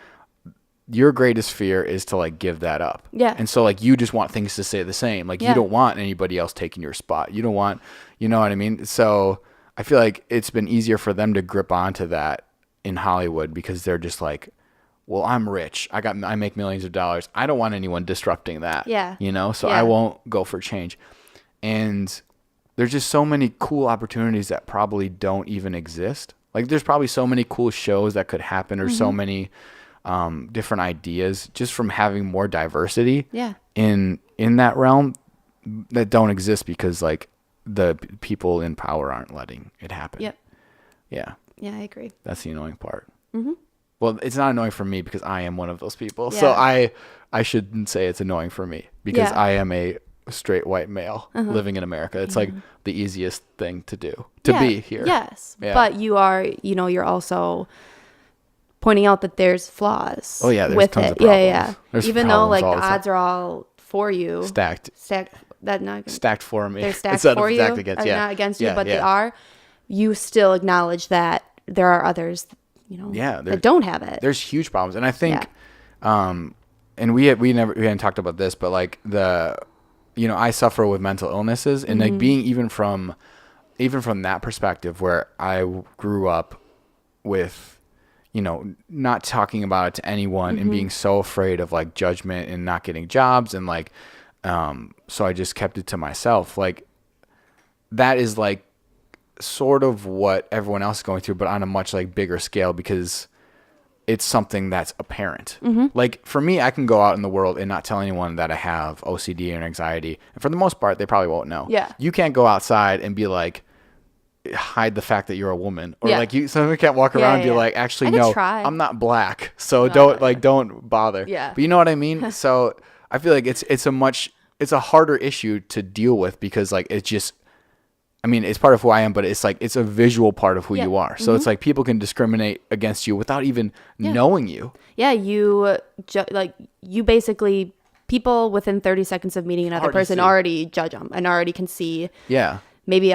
your greatest fear is to like give that up. Yeah. And so like you just want things to stay the same. Like you don't want anybody else taking your spot. You don't want, you know what I mean? So I feel like it's been easier for them to grip onto that in Hollywood because they're just like, well, I'm rich. I make millions of dollars. I don't want anyone disrupting that. Yeah. You know, so I won't go for change. And there's just so many cool opportunities that probably don't even exist. Like there's probably so many cool shows that could happen or so many different ideas just from having more diversity in that realm that don't exist because like the people in power aren't letting it happen. Yep. Yeah. Yeah, I agree. That's the annoying part. Mm-hmm. Well, it's not annoying for me because I am one of those people. Yeah. So I shouldn't say it's annoying for me because I am a straight white male living in America. It's like the easiest thing to do to be here. Yes. Yeah. But you are, you know, you're also pointing out that there's flaws. Oh yeah, there's tons of problems. Yeah. There's even though like the odds are all for you. Stacked for me. They're stacked for you. Against, not against you, but they are. You still acknowledge that there are others, you know, that don't have it. There's huge problems. And I think and we hadn't talked about this, but like you know, I suffer with mental illnesses and like being even from that perspective where I grew up with, you know, not talking about it to anyone and being so afraid of like judgment and not getting jobs and like, so I just kept it to myself. Like that is like sort of what everyone else is going through, but on a much like bigger scale because it's something that's apparent. Like for me, I can go out in the world and not tell anyone that I have OCD and anxiety. And for the most part, they probably won't know. Yeah. You can't go outside and be like, hide the fact that you're a woman or like someone can't walk around and be like, actually, no, I'm not black. So don't bother. Yeah. But you know what I mean? So I feel like it's a harder issue to deal with because like, it's just, I mean, it's part of who I am, but it's like, it's a visual part of who you are. So it's like people can discriminate against you without even knowing you. Yeah. You basically, people within 30 seconds of meeting another person already judge them and already can see. Yeah. Maybe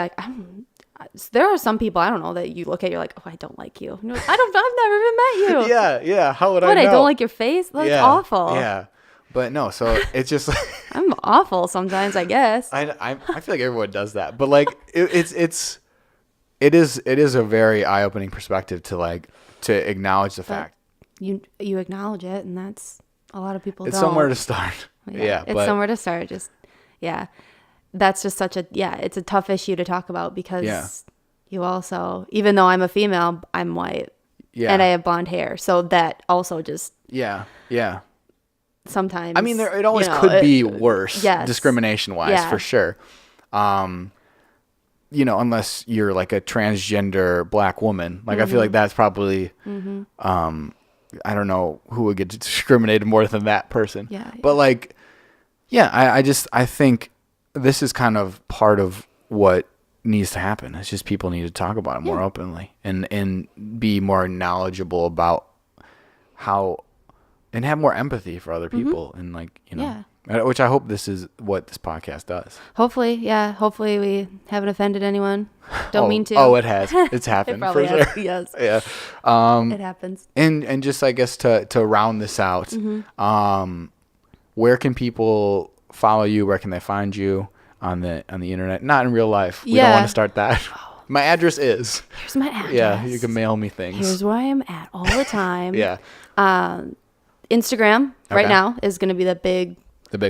there are some people, I don't know, that you look at, you're like, oh, I don't like you. I've never even met you. Yeah. How would I know? I don't like your face? That's awful. Yeah. But no, so it's just like I'm awful sometimes, I guess. I feel like everyone does that, but like it is a very eye-opening perspective to acknowledge the fact. You acknowledge it, and that's a lot of people. It's don't. Somewhere to start. It's somewhere to start. That's just such a it's a tough issue to talk about because you also, even though I'm a female, I'm white, and I have blonde hair, so that also just sometimes, I mean, it always could be worse, discrimination-wise, for sure. You know, unless you're like a transgender black woman, like I feel like that's probably, I don't know who would get discriminated more than that person. But like, I think this is kind of part of what needs to happen. It's just people need to talk about it more openly and be more knowledgeable about how and have more empathy for other people, and like, you know, which I hope this is what this podcast does. Hopefully, yeah. Hopefully we haven't offended anyone. Don't mean to. Oh, it has. It's happened it for has. sure. Yes. Yeah. It happens. And just, I guess, to round this out, where can people follow you? Where can they find you on the internet? Not in real life. We don't want to start that. My address is. Here's my address. Yeah, you can mail me things. Here's where I am at all the time. Yeah. Instagram right now is going to be the big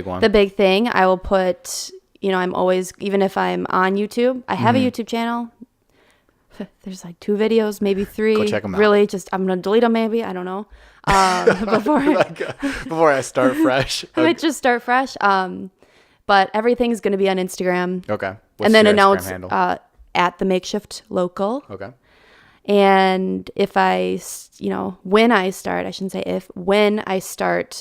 one. The big thing. I will put, you know, I'm always, even if I'm on YouTube, I have a YouTube channel. There's like 2 videos, maybe 3. Go check them out. Really, just, I'm going to delete them maybe. I don't know. Before I start fresh. I might just start fresh. But everything's going to be on Instagram. Okay. And then announce at the Makeshift Local. Okay. And if I, you know, when I start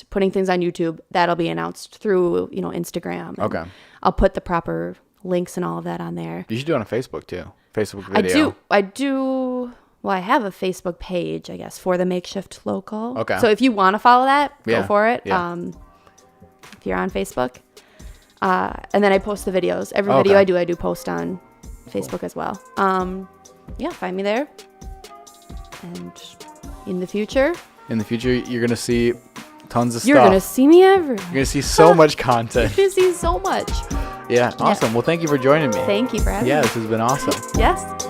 putting things on YouTube, that'll be announced through, you know, Instagram. Okay. I'll put the proper links and all of that on there. You should do it on Facebook too. Facebook video. I do. Well, I have a Facebook page, I guess, for the Makeshift Local. Okay. So if you want to follow that, go for it. Yeah. If you're on Facebook. And then I post the videos. Every video I do post on Facebook as well. Yeah, find me there. And in the future, you're going to see tons of stuff. You're going to see me everywhere. You're going to see so much content. You're going to see so much. Yeah, awesome. Well, thank you for joining me. Thank you for having me. Yeah, this has been awesome. Yes.